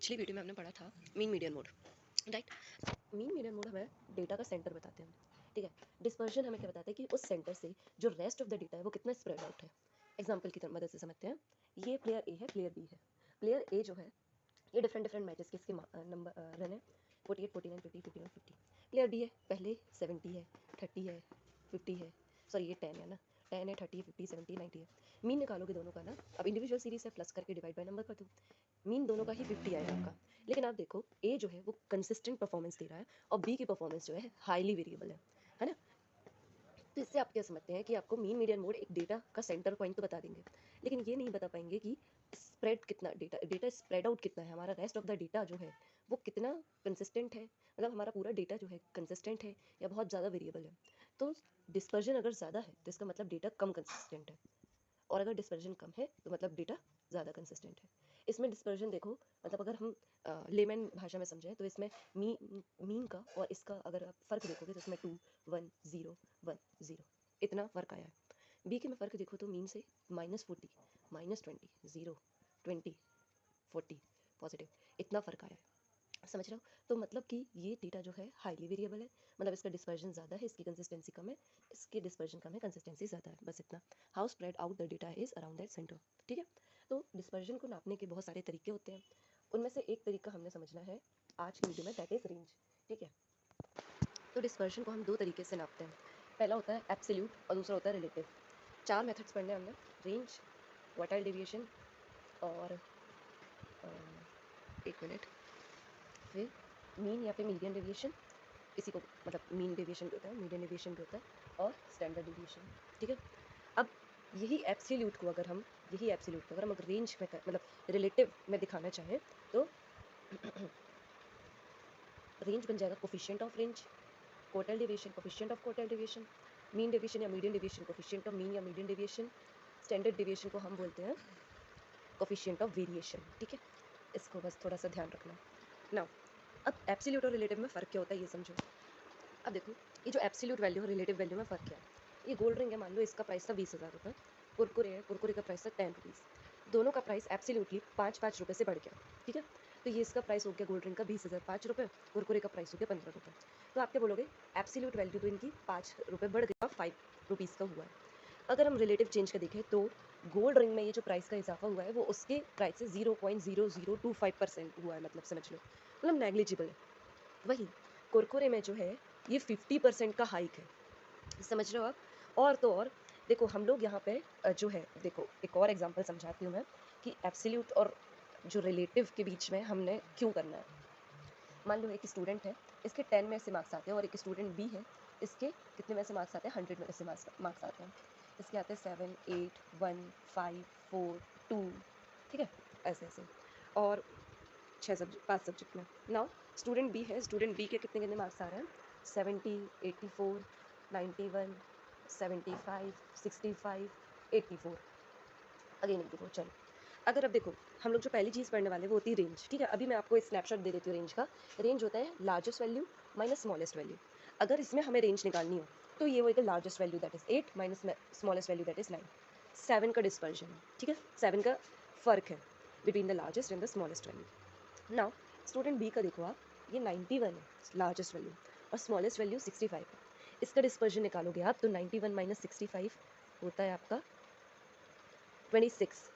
पिछली वीडियो में हमने पढ़ा था mean median mode, right. Mean median mode हमें डेटा का सेंटर बताते हैं, ठीक है। डिस्पर्जन हमें क्या बताता है कि उस सेंटर से जो रेस्ट ऑफ द डेटा है वो कितना स्प्रेड आउट है। एग्जांपल की मदद से समझते हैं। ये प्लेयर ए है, प्लेयर बी है। प्लेयर ए जो है ये डिफरेंट डिफरेंट मैचेस के इसके नंबर रन है 48, 49, 50, 51, 50। प्लेयर बी है, पहले 70 है, 30 है, 50 है, सॉरी ये 10 है ना, 10 है, 30 है, 50, 70, 90 है। मीन निकालोगे दोनों का ना, अब इंडिविजुअल सीरीज से प्लस करके डिवाइड बाय नंबर कर दो, मीन दोनों का ही 50 आएगा आपका। लेकिन आप देखो ए जो है वो कंसिस्टेंट परफॉर्मेंस दे रहा है और बी की परफॉर्मेंस जो है हाईली वेरिएबल है ना। तो इससे आप क्या समझते हैं कि आपको मीन मीडियन मोड एक डेटा का सेंटर पॉइंट तो बता देंगे, लेकिन ये नहीं बता पाएंगे कि स्प्रेड कितना डेटा स्प्रेड आउट कितना है, हमारा रेस्ट ऑफ द डेटा जो है वो कितना कंसिस्टेंट है, मतलब हमारा पूरा डेटा जो है कंसिस्टेंट है या बहुत ज़्यादा वेरिएबल है। तो डिस्पर्जन अगर ज़्यादा है तो इसका मतलब डेटा कम कंसिस्टेंट है, और अगर डिस्पर्जन कम है तो मतलब डेटा ज़्यादा कंसिस्टेंट है। इसमें डिस्पर्जन देखो, मतलब अगर हम लेमन भाषा में समझें तो इसमें मीन का और इसका अगर आप फ़र्क देखोगे तो इसमें 2 1 0 1 0 इतना फ़र्क आया है। बी के में फ़र्क देखो तो मीन से -40 -20 0 20 40 पॉजिटिव इतना फ़र्क आया है। समझ रहे हो? तो मतलब कि ये डेटा जो है हाईली वेरिएबल है, मतलब इसका डिस्पर्जन ज़्यादा है, इसकी कंसिस्टेंसी कम है, इसकी डिस्पर्जन कम है, कंसिस्टेंसी ज़्यादा है, बस इतना। How spread out the data is around that centre, ठीक है। तो डिस्पर्जन को नापने के बहुत सारे तरीके होते हैं, उनमें से एक तरीका हमने समझना है आज की वीडियो में, दैट इज़ रेंज, ठीक है। तो डिस्पर्जन को हम दो तरीके से नापते हैं, पहला होता है एब्सोल्यूट और दूसरा होता है रिलेटिव। चार मेथड्स पढ़ने हमने, रेंज, क्वार्टाइल डेविएशन और एक मिनट, फिर मीन या फिर मीडियन डेविएशन, इसी को मतलब मीन डेविएशन भी होता है, मीडियन डेविएशन भी होता है, और स्टैंडर्ड डेविएशन, ठीक है। अब यही एब्सोल्यूट को अगर हम रेंज में मतलब रिलेटिव में दिखाना चाहें तो रेंज बन जाएगा coefficient of range, quartile deviation coefficient of quartile deviation, mean deviation या median deviation coefficient of mean या मीडियन डेविएशन, स्टैंडर्ड डेविएशन को हम बोलते हैं कोफिशिएंट ऑफ वेरिएशन, ठीक है। इसको बस थोड़ा सा ध्यान रखना। नाउ अब एब्सोल्यूट और रिलेटिव में फ़र्क क्या होता है ये समझो। अब देखो ये जो एब्सोल्यूट वैल्यू और रिलेटिव वैल्यू में फ़र्क क्या है। ये गोल्ड रिंग है, मान लो इसका प्राइस था 20,000 रुपये, कुरकुरे है, कुरकुरे का प्राइस था 10 रुपीज़, दोनों का प्राइस एब्सोल्यूटली 5-5 रुपये से बढ़ गया, ठीक है। तो ये इसका प्राइस हो गया गोल्ड रिंग का 20,000 5 रुपये, कुरकुरे का प्राइस हो गया 15 रुपये। तो आप क्या बोलोगे, एब्सोल्यूट वैल्यू तो इनकी 5 रुपये बढ़ गया, 5 रुपीज़ का हुआ है। अगर हम रिलेटिव चेंज का देखें तो गोल्ड रिंग में ये जो प्राइस का इजाफा हुआ है वो उसके प्राइस से 0.0025% हुआ है, मतलब समझ लो, मतलब नेग्लिजिबल है। वहीं कुरकुरे में जो है ये 50% का हाइक है, समझ रहे हो आप। और तो और देखो हम लोग यहाँ पे जो है, देखो एक और एग्जांपल समझाती हूँ मैं कि एब्सोल्यूट और जो रिलेटिव के बीच में हमने क्यों करना है। मान लो एक स्टूडेंट है, इसके 10 में से मार्क्स आते हैं, और एक स्टूडेंट बी है, इसके कितने में से मार्क्स आते हैं, 100 में से मार्क्स आते हैं। इसके आते हैं 7 8 1 5 4 2, ठीक है, ऐसे ऐसे, और 5 सब्जेक्ट में। नाउ स्टूडेंट बी है, स्टूडेंट बी के कितने कितने मार्क्स आ रहे हैं, 70 84 91 75 65 84, अगेन 84। चलो अगर अब देखो हम लोग जो पहली चीज़ पढ़ने वाले वो होती है रेंज, ठीक है। अभी मैं आपको स्नैपशॉट दे देती हूँ रेंज का। रेंज होता है largest value minus smallest value. अगर इसमें हमें रेंज निकालनी हो तो ये होगा largest value that is 8 minus smallest value that is 9। 7 का डिस्पर्जन है, ठीक है, 7 का फ़र्क है between the largest and the smallest value. Now student B का देखो आप, ये 91 है लार्जेस्ट वैल्यू और स्मॉलेस्ट वैल्यू 65 है। इसका डिस्पर्जन निकालोगे आप तो 91 माइनस 65 होता है आपका 26।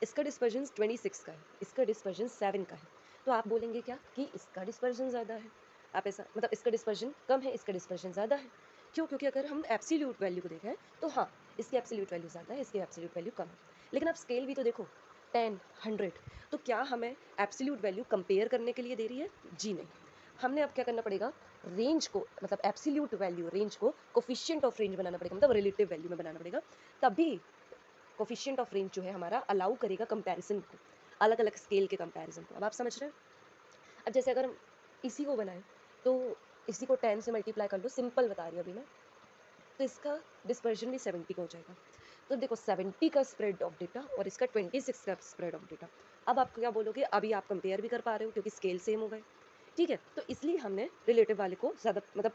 इसका डिस्पर्जन 26 का है, इसका डिस्पर्जन 7 का है। तो आप बोलेंगे क्या कि इसका डिस्पर्जन ज़्यादा है, आप ऐसा मतलब इसका डिस्पर्जन कम है, इसका डिस्पर्जन ज़्यादा है। क्यों? क्योंकि अगर हम एब्सोल्यूट वैल्यू को देखें तो हाँ, इसकी एब्सोल्यूट वैल्यू ज़्यादा है, इसकी एब्सोल्यूट वैल्यू कम है। लेकिन आप स्केल भी तो देखो, 10 100, तो क्या हमें एब्सोल्यूट वैल्यू कंपेयर करने के लिए दे रही है? जी नहीं। हमने अब क्या करना पड़ेगा, रेंज को मतलब एब्सोल्यूट वैल्यू रेंज को कोफिशिएंट ऑफ रेंज बनाना पड़ेगा, मतलब रिलेटिव वैल्यू में बनाना पड़ेगा, तभी कोफिशिएंट ऑफ रेंज जो है हमारा अलाउ करेगा कंपैरिजन को, अलग अलग स्केल के कंपैरिजन को। अब आप समझ रहे हैं। अब जैसे अगर हम इसी को बनाएं तो इसी को 10 से मल्टीप्लाई कर लो, सिंपल बता रही हूँ अभी मैं, तो इसका डिस्पर्जन भी 70 का हो जाएगा। तो देखो 70 का स्प्रेड ऑफ डेटा और इसका 26 का स्प्रेड ऑफ डेटा। अब आप क्या बोलोगे, अभी आप कंपेयर भी कर पा रहे हो क्योंकि स्केल सेम हो गए, ठीक है। तो इसलिए हमने रिलेटिव वाले को ज़्यादा मतलब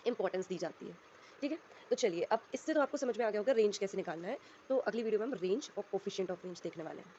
इंपॉर्टेंस दी जाती है, ठीक है। तो चलिए अब इससे तो आपको समझ में आ गया होगा रेंज कैसे निकालना है। तो अगली वीडियो में हम रेंज और कोफिशिएंट ऑफ रेंज देखने वाले हैं।